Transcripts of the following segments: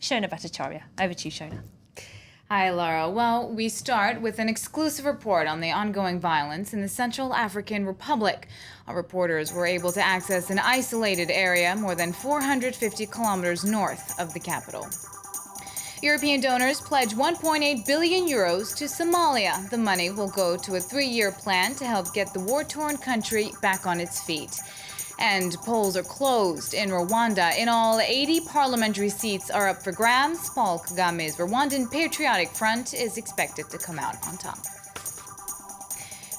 Shona Bhattacharya. Over to you, Shona. Hi, Laura. Well, we start with an exclusive report on the ongoing violence in the Central African Republic. Our reporters were able to access an isolated area more than 450 kilometers north of the capital. European donors pledge 1.8 billion euros to Somalia. The money will go to a 3-year plan to help get the war-torn country back on its feet. And polls are closed in Rwanda. In all, 80 parliamentary seats are up for grabs. Paul Kagamé's Rwandan Patriotic Front is expected to come out on top.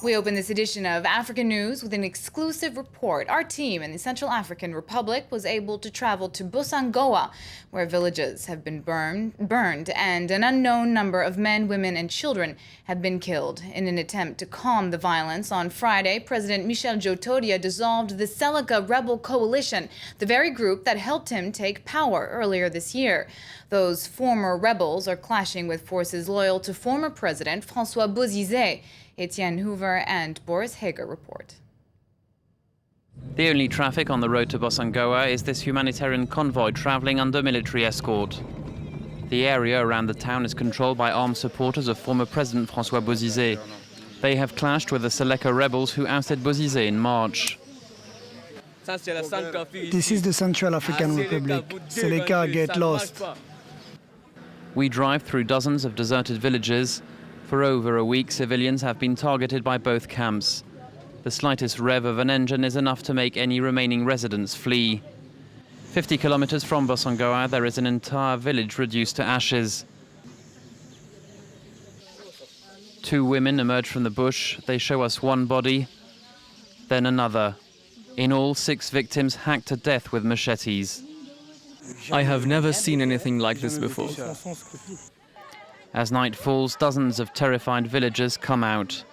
We open this edition of African News with an exclusive report. Our team in the Central African Republic was able to travel to Busangoa, where villages have been burned, and an unknown number of men, women, and children have been killed. In an attempt to calm the violence, on Friday, President Michel Djotodia dissolved the Seleka rebel coalition, the very group that helped him take power earlier this year. Those former rebels are clashing with forces loyal to former President François Bozizé. Etienne Hoover and Boris Hager report. The only traffic on the road to Busangoa is this humanitarian convoy travelling under military escort. The area around the town is controlled by armed supporters of former President François Bozizé. They have clashed with the Seleka rebels who ousted Bozizé in March. This is the Central African Republic. Seleka get lost. We drive through dozens of deserted villages. For over a week, civilians have been targeted by both camps. The slightest rev of an engine is enough to make any remaining residents flee. 50 kilometers from Busangoa, there is an entire village reduced to ashes. 2 women emerge from the bush. They show us one body, then another. In all, 6 victims hacked to death with machetes. I have never seen anything like this before. As night falls, dozens of terrified villagers come out.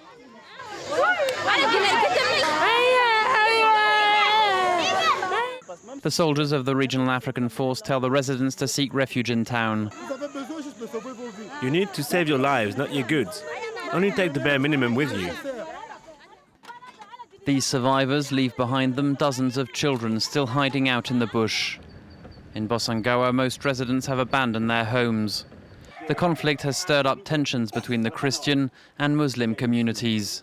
The soldiers of the Regional African Force tell the residents to seek refuge in town. You need to save your lives, not your goods. Only take the bare minimum with you. These survivors leave behind them dozens of children still hiding out in the bush. In Busangoa, most residents have abandoned their homes. The conflict has stirred up tensions between the Christian and Muslim communities.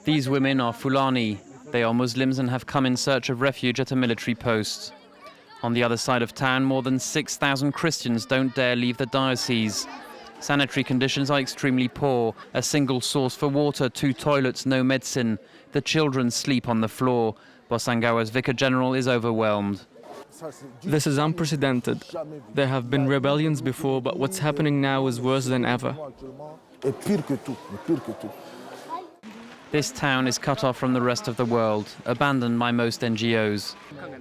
These women are Fulani. They are Muslims and have come in search of refuge at a military post. On the other side of town, more than 6,000 Christians don't dare leave the diocese. Sanitary conditions are extremely poor. A single source for water, 2 toilets, no medicine. The children sleep on the floor. Busangoa's Vicar General is overwhelmed. This is unprecedented. There have been rebellions before, but what's happening now is worse than ever. This town is cut off from the rest of the world, abandoned by most NGOs.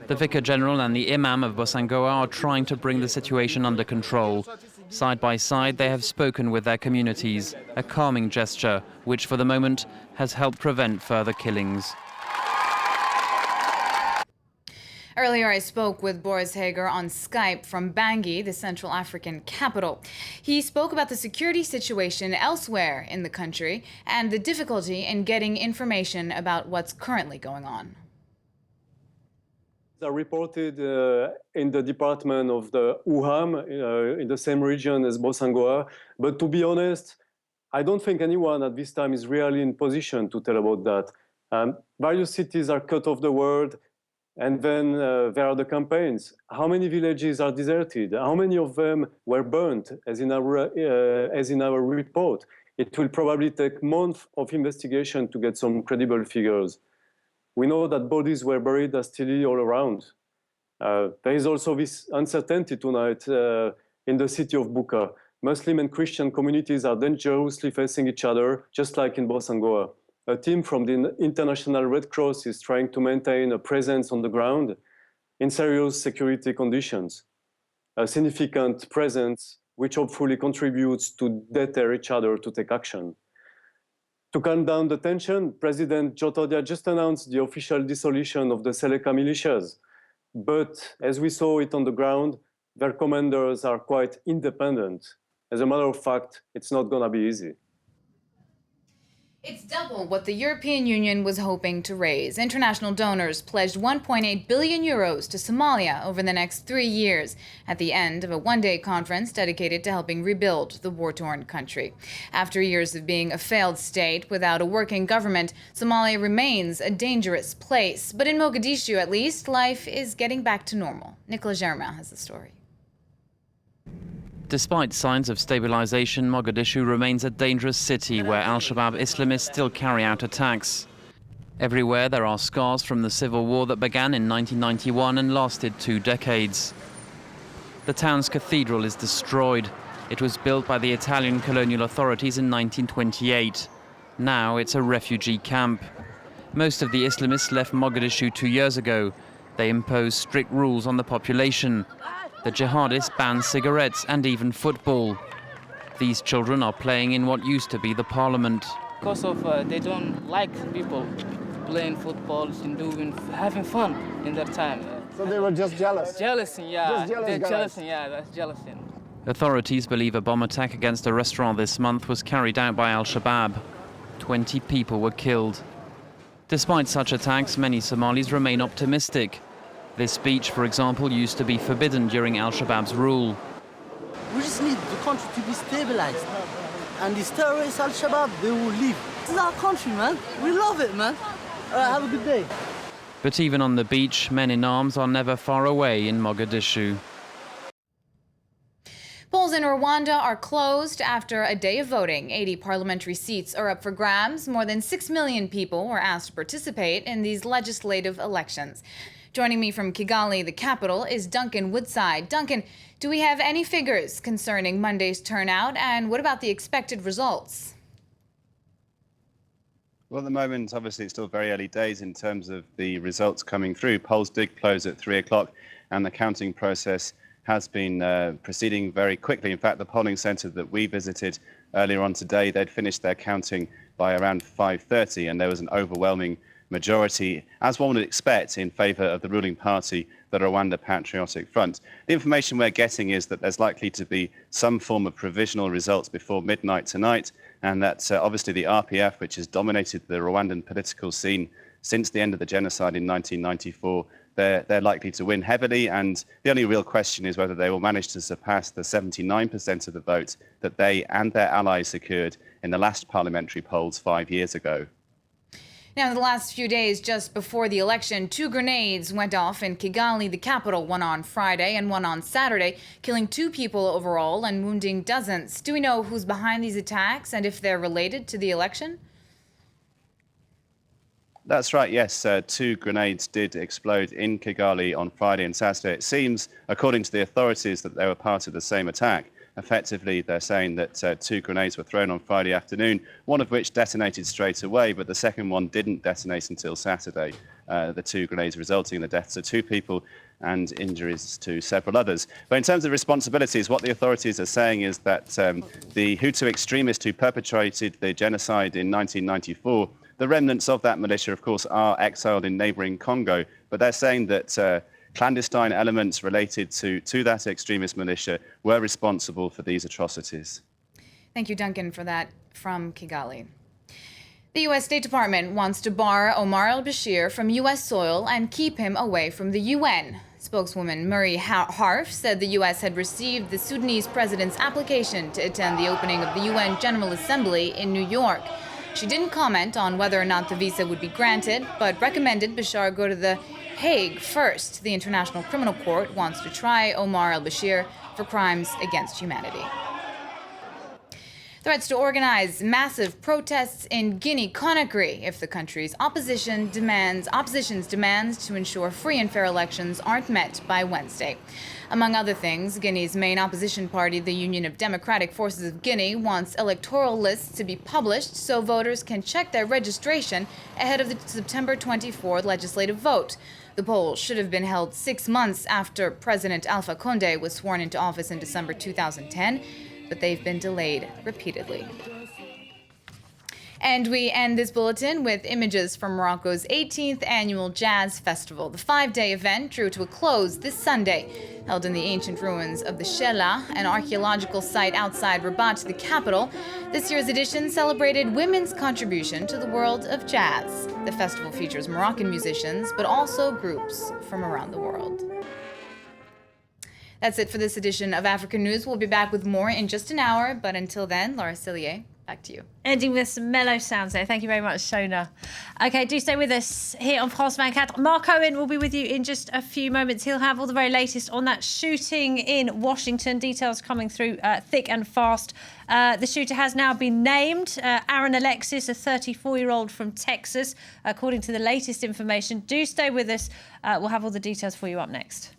The Vicar General and the Imam of Busangoa are trying to bring the situation under control. Side by side, they have spoken with their communities, a calming gesture, which for the moment has helped prevent further killings. Earlier, I spoke with Boris Hager on Skype from Bangui, the Central African capital. He spoke about the security situation elsewhere in the country and the difficulty in getting information about what's currently going on. Are reported in the department of the Uham, in the same region as Busangoa. But to be honest, I don't think anyone at this time is really in position to tell about that. Various cities are cut off the world. And then there are the campaigns. How many villages are deserted? How many of them were burnt, as in our report? It will probably take months of investigation to get some credible figures. We know that bodies were buried hastily all around. There is also this uncertainty tonight in the city of Buka. Muslim and Christian communities are dangerously facing each other, just like in Busangoa. A team from the International Red Cross is trying to maintain a presence on the ground in serious security conditions. A significant presence which hopefully contributes to deter each other to take action. To calm down the tension, President Djotodia just announced the official dissolution of the Seleka militias. But as we saw it on the ground, their commanders are quite independent. As a matter of fact, it's not going to be easy. It's double what the European Union was hoping to raise. International donors pledged 1.8 billion euros to Somalia over the next 3 years at the end of a one-day conference dedicated to helping rebuild the war-torn country. After years of being a failed state without a working government, Somalia remains a dangerous place. But in Mogadishu, at least, life is getting back to normal. Nicolas Germain has the story. Despite signs of stabilization, Mogadishu remains a dangerous city where al-Shabaab Islamists still carry out attacks. Everywhere there are scars from the civil war that began in 1991 and lasted 2 decades. The town's cathedral is destroyed. It was built by the Italian colonial authorities in 1928. Now it's a refugee camp. Most of the Islamists left Mogadishu 2 years ago. They imposed strict rules on the population. The jihadists banned cigarettes and even football. These children are playing in what used to be the parliament. Because of they don't like people playing football and having fun in that time. So they were just jealous? Jealousy, yeah. Just jealous guys. Yeah, that's jealousy. Authorities believe a bomb attack against a restaurant this month was carried out by al-Shabaab. 20 people were killed. Despite such attacks, many Somalis remain optimistic. This beach, for example, used to be forbidden during al-Shabaab's rule. We just need the country to be stabilized. And these terrorists, al-Shabaab, they will leave. This is our country, man. We love it, man. Have a good day. But even on the beach, men in arms are never far away in Mogadishu. Polls in Rwanda are closed after a day of voting. 80 parliamentary seats are up for grabs. More than 6 million people were asked to participate in these legislative elections. Joining me from Kigali, the capital, is Duncan Woodside. Duncan, do we have any figures concerning Monday's turnout, and what about the expected results? Well, at the moment, obviously, it's still very early days in terms of the results coming through. Polls did close at 3 o'clock, and the counting process has been proceeding very quickly. In fact, the polling centre that we visited earlier on today, they'd finished their counting by around 5:30, and there was an overwhelming majority, as one would expect, in favour of the ruling party, the Rwanda Patriotic Front. The information we're getting is that there's likely to be some form of provisional results before midnight tonight, and that obviously the RPF, which has dominated the Rwandan political scene since the end of the genocide in 1994, they're likely to win heavily, and the only real question is whether they will manage to surpass the 79% of the vote that they and their allies secured in the last parliamentary polls 5 years ago. Now, in the last few days, just before the election, 2 grenades went off in Kigali, the capital, one on Friday and one on Saturday, killing 2 people overall and wounding dozens. Do we know who's behind these attacks and if they're related to the election? That's right, yes. 2 grenades did explode in Kigali on Friday and Saturday. It seems, according to the authorities, that they were part of the same attack. Effectively, they're saying that 2 grenades were thrown on Friday afternoon, one of which detonated straight away, but the second one didn't detonate until Saturday. The 2 grenades resulting in the deaths of 2 people and injuries to several others. But in terms of responsibilities, what the authorities are saying is that the Hutu extremists who perpetrated the genocide in 1994, the remnants of that militia, of course, are exiled in neighbouring Congo, but they're saying that clandestine elements related to that extremist militia were responsible for these atrocities. Thank you, Duncan, for that from Kigali. The U.S. State Department wants to bar Omar al-Bashir from U.S. soil and keep him away from the UN. Spokeswoman Murray Harf said the U.S. had received the Sudanese president's application to attend the opening of the UN General Assembly in New York. She didn't comment on whether or not the visa would be granted, but recommended Bashir go to The Hague first. The International Criminal Court wants to try Omar al-Bashir for crimes against humanity. Threats to organize massive protests in Guinea-Conakry if the country's opposition's demands to ensure free and fair elections aren't met by Wednesday. Among other things, Guinea's main opposition party, the Union of Democratic Forces of Guinea, wants electoral lists to be published so voters can check their registration ahead of the September 24th legislative vote. The poll should have been held 6 months after President Alpha Condé was sworn into office in December 2010, but they've been delayed repeatedly. And we end this bulletin with images from Morocco's 18th annual Jazz Festival. The 5-day event drew to a close this Sunday. Held in the ancient ruins of the Shela, an archaeological site outside Rabat, the capital, this year's edition celebrated women's contribution to the world of jazz. The festival features Moroccan musicians, but also groups from around the world. That's it for this edition of African News. We'll be back with more in just an hour, but until then, Laura Cillier, back to you. Ending with some mellow sounds there. Thank you very much, Shona. OK, do stay with us here on France 24. Mark Owen will be with you in just a few moments. He'll have all the very latest on that shooting in Washington. Details coming through thick and fast. The shooter has now been named. Aaron Alexis, a 34-year-old from Texas, according to the latest information. Do stay with us. We'll have all the details for you up next.